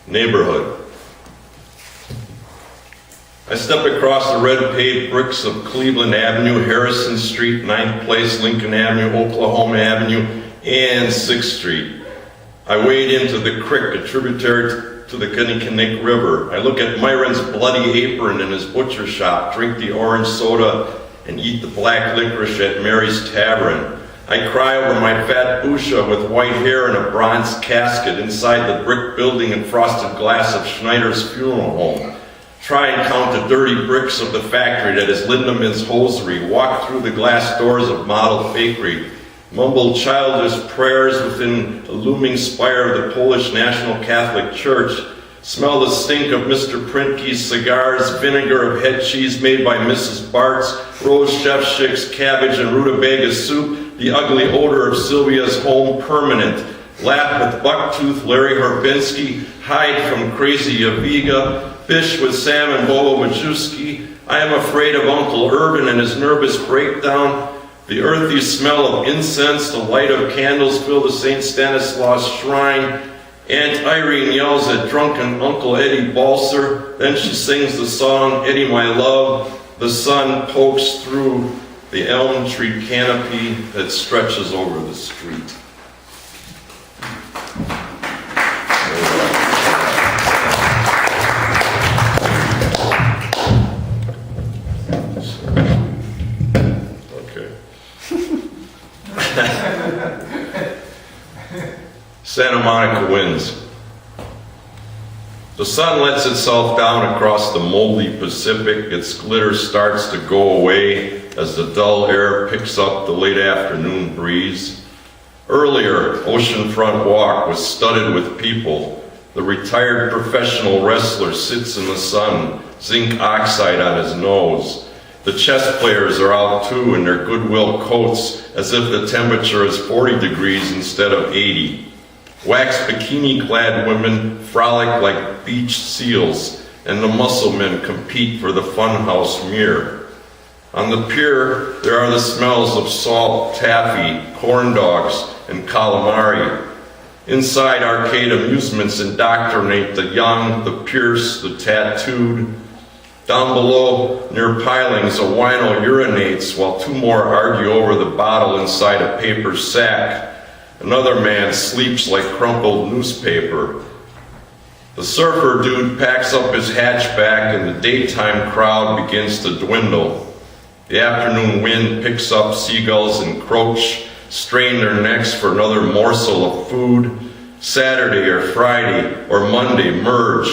Neighborhood. I step across the red paved bricks of Cleveland Avenue, Harrison Street, 9th Place, Lincoln Avenue, Oklahoma Avenue, and 6th Street. I wade into the creek, a tributary to the Kinnickinnick River. I look at Myron's bloody apron in his butcher shop, drink the orange soda, and eat the black licorice at Mary's Tavern. I cry over my fat Busha with white hair and a bronze casket inside the brick building and frosted glass of Schneider's funeral home. Try and count the dirty bricks of the factory that is Lindemann's hosiery. Walk through the glass doors of Model Bakery. Mumble childish prayers within the looming spire of the Polish National Catholic Church. Smell the stink of Mr. Printke's cigars, vinegar of head cheese made by Mrs. Bart's, Rose Shevchik's cabbage and rutabaga soup, the ugly odor of Sylvia's home permanent. Laugh with Bucktooth Larry Herbinski, hide from crazy Yaviga, fish with Sam and Bobo Majewski. I am afraid of Uncle Urban and his nervous breakdown. The earthy smell of incense, the light of candles fill the St. Stanislaus shrine. Aunt Irene yells at drunken Uncle Eddie Balser. Then she sings the song, Eddie My Love. The sun pokes through the elm tree canopy that stretches over the street. Santa Monica winds. The sun lets itself down across the moldy Pacific. Its glitter starts to go away as the dull air picks up the late afternoon breeze. Earlier, Oceanfront Walk was studded with people. The retired professional wrestler sits in the sun, zinc oxide on his nose. The chess players are out too in their Goodwill coats as if the temperature is 40 degrees instead of 80. Wax bikini-clad women frolic like beach seals, and the muscle men compete for the funhouse mirror. On the pier, there are the smells of salt taffy, corn dogs, and calamari. Inside, arcade amusements indoctrinate the young, the pierced, the tattooed. Down below, near pilings, a wino urinates while two more argue over the bottle inside a paper sack. Another man sleeps like crumpled newspaper. The surfer dude packs up his hatchback and the daytime crowd begins to dwindle. The afternoon wind picks up seagulls encroach, strain their necks for another morsel of food. Saturday or Friday or Monday merge.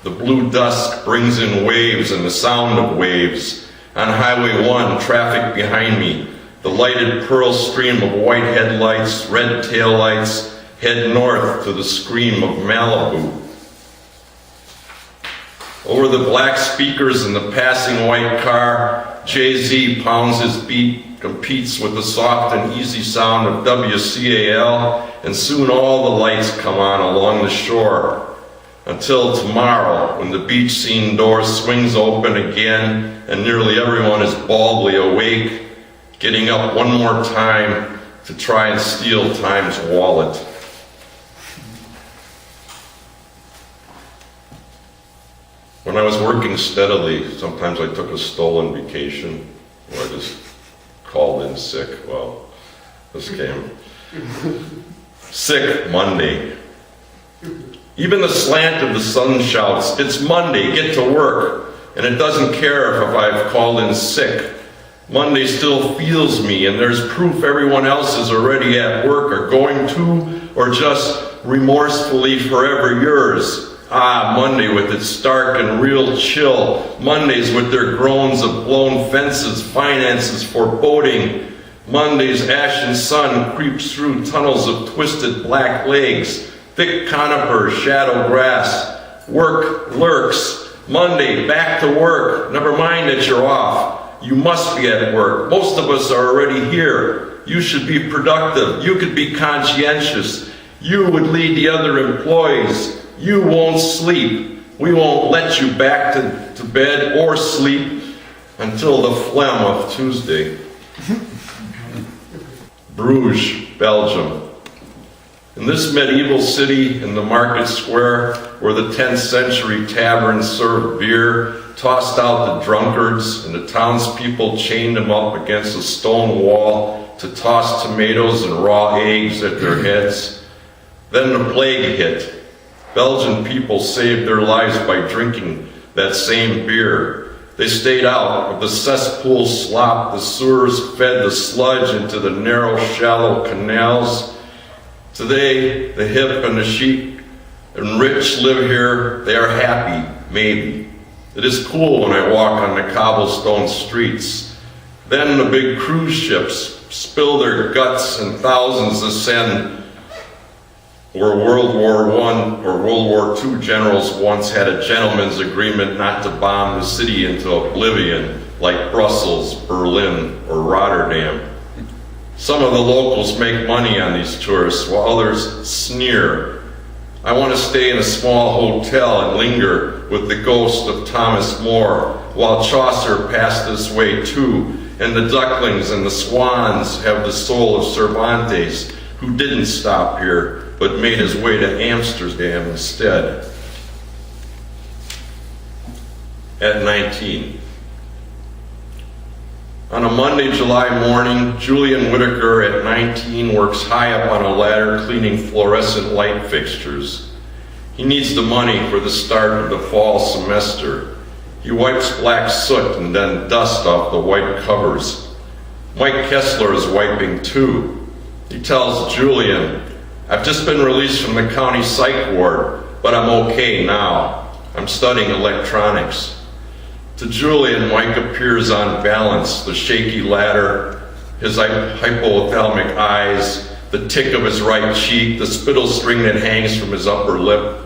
The blue dusk brings in waves and the sound of waves. On Highway 1, traffic behind me. The lighted pearl stream of white headlights, red taillights, head north to the scream of Malibu. Over the black speakers in the passing white car, Jay-Z pounds his beat, competes with the soft and easy sound of WCAL, and soon all the lights come on along the shore. Until tomorrow, when the beach scene door swings open again and nearly everyone is baldly awake, getting up one more time to try and steal time's wallet. When I was working steadily, sometimes I took a stolen vacation, or I just called in sick. Well, this came. Sick Monday. Even the slant of the sun shouts, "It's Monday, get to work." And it doesn't care if I've called in sick. Monday still feels me, and there's proof everyone else is already at work or going to, or just remorsefully forever yours. Ah, Monday with its stark and real chill. Mondays with their groans of blown fences, finances, foreboding. Monday's ashen sun creeps through tunnels of twisted black legs, thick conifer, shadow grass. Work lurks. Monday, back to work. Never mind that you're off. You must be at work. Most of us are already here. You should be productive. You could be conscientious. You would lead the other employees. You won't sleep. We won't let you back to bed or sleep until the phlegm of Tuesday. Bruges, Belgium. In this medieval city in the market square, where the 10th century taverns served beer, tossed out the drunkards, and the townspeople chained them up against a stone wall to toss tomatoes and raw eggs at their heads. Then the plague hit. Belgian people saved their lives by drinking that same beer. They stayed out of the cesspool slop. The sewers fed the sludge into the narrow, shallow canals. Today, the hip and the chic and rich live here. They are happy, maybe. It is cool when I walk on the cobblestone streets. Then the big cruise ships spill their guts and thousands ascend. Where World War I or World War II generals once had a gentleman's agreement not to bomb the city into oblivion, like Brussels, Berlin, or Rotterdam. Some of the locals make money on these tourists, while others sneer. I want to stay in a small hotel and linger with the ghost of Thomas More, while Chaucer passed this way too, and the ducklings and the swans have the soul of Cervantes, who didn't stop here, but made his way to Amsterdam instead. At 19. On a Monday, July morning, Julian Whitaker at 19 works high up on a ladder cleaning fluorescent light fixtures. He needs the money for the start of the fall semester. He wipes black soot and then dust off the white covers. Mike Kessler is wiping too. He tells Julian, "I've just been released from the county psych ward, but I'm okay now. I'm studying electronics." To Julian, Mike appears on balance, the shaky ladder, his hypothalamic eyes, the tick of his right cheek, the spittle string that hangs from his upper lip.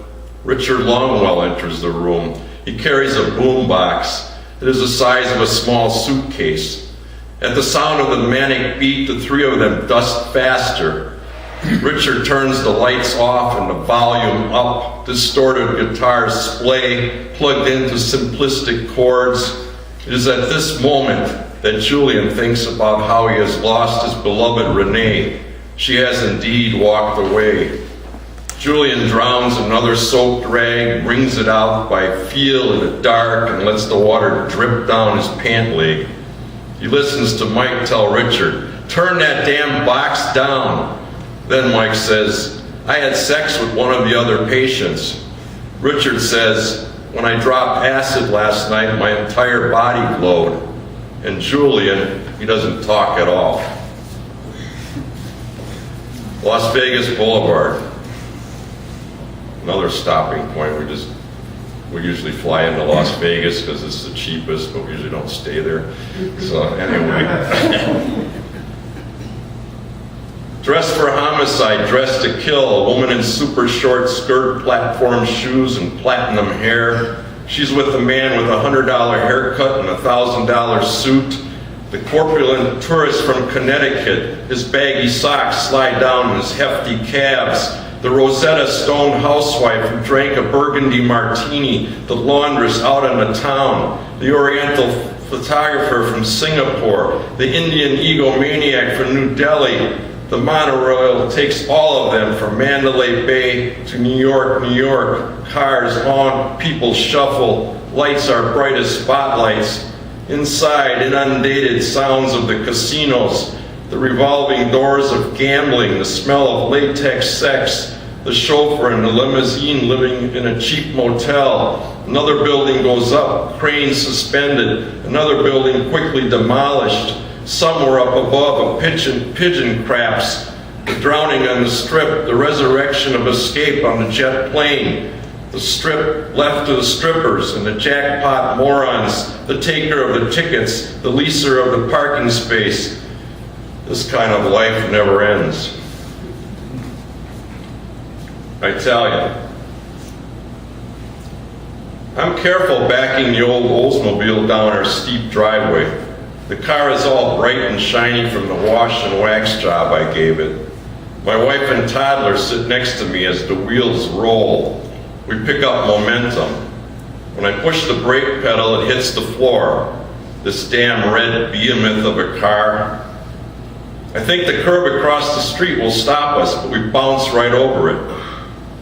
Richard Longwell enters the room. He carries a boom box. It is the size of a small suitcase. At the sound of the manic beat, the three of them dust faster. Richard turns the lights off and the volume up. Distorted guitars splay, plugged into simplistic chords. It is at this moment that Julian thinks about how he has lost his beloved Renee. She has indeed walked away. Julian drowns another soaked rag, wrings it out by feel in the dark, and lets the water drip down his pant leg. He listens to Mike tell Richard, "Turn that damn box down." Then Mike says, "I had sex with one of the other patients." Richard says, "When I dropped acid last night, my entire body glowed." And Julian, he doesn't talk at all. Las Vegas Boulevard. Another stopping point. We usually fly into Las Vegas because it's the cheapest, but we usually don't stay there. So anyway. Dressed for homicide, dressed to kill, a woman in super short skirt, platform shoes, and platinum hair. She's with a man with a $100 haircut and a $1,000 suit. The corpulent tourist from Connecticut, his baggy socks slide down his hefty calves. The Rosetta Stone housewife who drank a burgundy martini, the laundress out in the town, the Oriental photographer from Singapore, the Indian egomaniac from New Delhi. The monorail takes all of them from Mandalay Bay to New York, New York. Cars honk, people shuffle, lights are bright as spotlights. Inside, inundated sounds of the casinos, the revolving doors of gambling, the smell of latex sex, the chauffeur in the limousine living in a cheap motel. Another building goes up, cranes suspended, another building quickly demolished. Somewhere up above, a pigeon craps, the drowning on the strip, the resurrection of escape on the jet plane, the strip left to the strippers and the jackpot morons, the taker of the tickets, the leaser of the parking space. This kind of life never ends. I tell you. I'm careful backing the old Oldsmobile down our steep driveway. The car is all bright and shiny from the wash and wax job I gave it. My wife and toddler sit next to me as the wheels roll. We pick up momentum. When I push the brake pedal, it hits the floor. This damn red behemoth of a car. I I think the curb across the street will stop us, but we bounce right over it.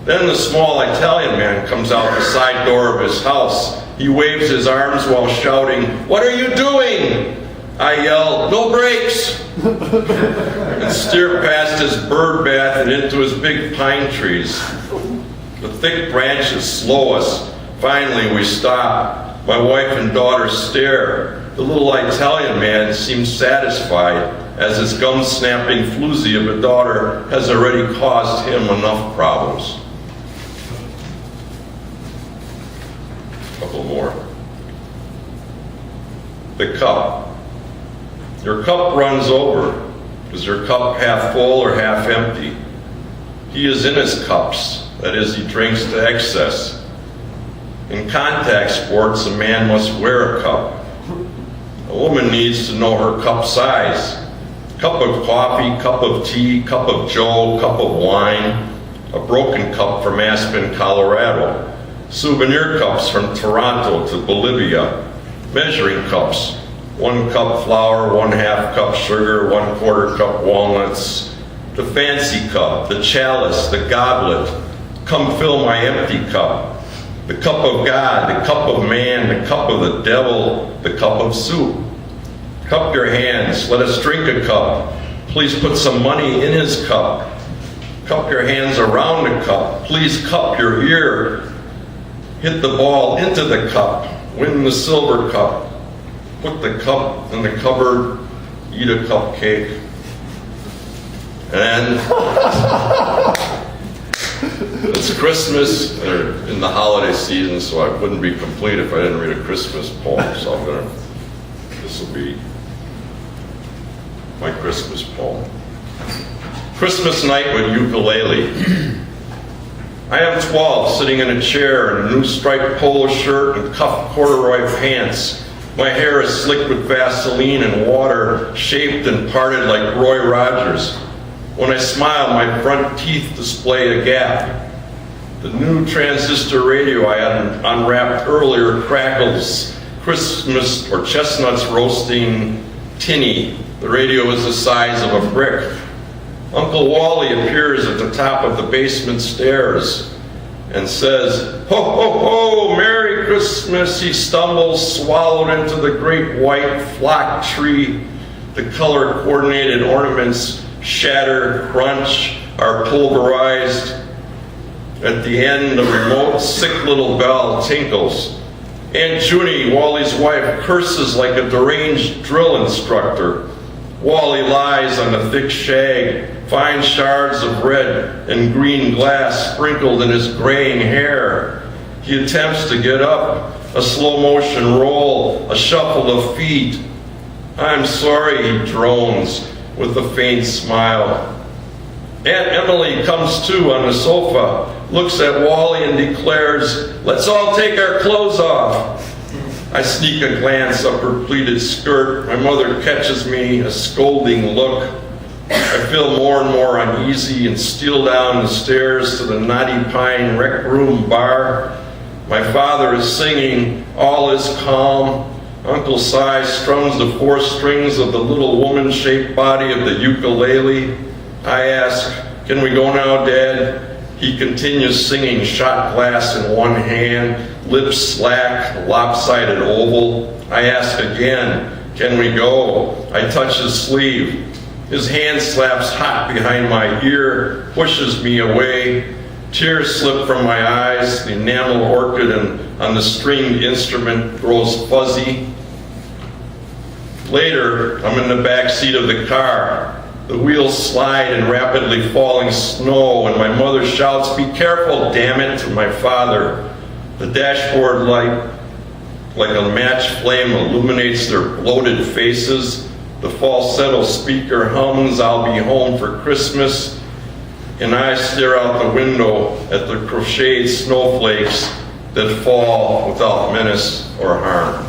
Then the small Italian man comes out the side door of his house. He waves his arms while shouting, "What are you doing?" I yell, "No brakes!" and steer past his bird bath and into his big pine trees. The thick branches slow us. Finally, we stop. My wife and daughter stare. The little Italian man seems satisfied, as his gum-snapping floozy of a daughter has already caused him enough problems. A couple more. The cup. Your cup runs over. Is your cup half full or half empty? He is in his cups. That is, he drinks to excess. In contact sports, a man must wear a cup. A woman needs to know her cup size. Cup of coffee, cup of tea, cup of joe, cup of wine. A broken cup from Aspen, Colorado. Souvenir cups from Toronto to Bolivia. Measuring cups. 1 cup flour, 1/2 cup sugar, 1/4 cup walnuts. The fancy cup, the chalice, the goblet. Come fill my empty cup. The cup of God, the cup of man, the cup of the devil, the cup of soup. Cup your hands, let us drink a cup. Please put some money in his cup. Cup your hands around the cup. Please cup your ear. Hit the ball into the cup. Win the silver cup. Put the cup in the cupboard. Eat a cupcake. And it's Christmas, or in the holiday season, so I wouldn't be complete if I didn't read a Christmas poem. So this will be my Christmas poem. Christmas night with ukulele. I am 12, sitting in a chair in a new striped polo shirt and cuffed corduroy pants. My hair is slicked with Vaseline and water, shaped and parted like Roy Rogers. When I smile, my front teeth display a gap. The new transistor radio I had unwrapped earlier crackles. Christmas or chestnuts roasting tinny. The radio is the size of a brick. Uncle Wally appears at the top of the basement stairs and says, "Ho, ho, ho, Merry Christmas." He stumbles, swallowed into the great white flock tree. The color-coordinated ornaments shatter, crunch, are pulverized. At the end, a remote, sick little bell tinkles. Aunt Junie, Wally's wife, curses like a deranged drill instructor. Wally lies on the thick shag, fine shards of red and green glass sprinkled in his graying hair. He attempts to get up, a slow motion roll, a shuffle of feet. "I'm sorry," he drones with a faint smile. Aunt Emily comes to on the sofa, looks at Wally and declares, "Let's all take our clothes off." I sneak a glance up her pleated skirt. My mother catches me, a scolding look. I feel more and more uneasy and steal down the stairs to the Knotty Pine Rec Room bar. My father is singing, all is calm. Uncle Si strums the 4 strings of the little woman-shaped body of the ukulele. I ask, "Can we go now, Dad?" He continues singing, shot glass in one hand, lips slack, lopsided oval. I ask again, "Can we go?" I touch his sleeve. His hand slaps hot behind my ear, pushes me away. Tears slip from my eyes. The enamel orchid on the stringed instrument grows fuzzy. Later, I'm in the back seat of the car. The wheels slide in rapidly falling snow, and my mother shouts, "Be careful, damn it," to my father. The dashboard light, like a match flame, illuminates their bloated faces. The falsetto speaker hums, "I'll be home for Christmas," and I stare out the window at the crocheted snowflakes that fall without menace or harm.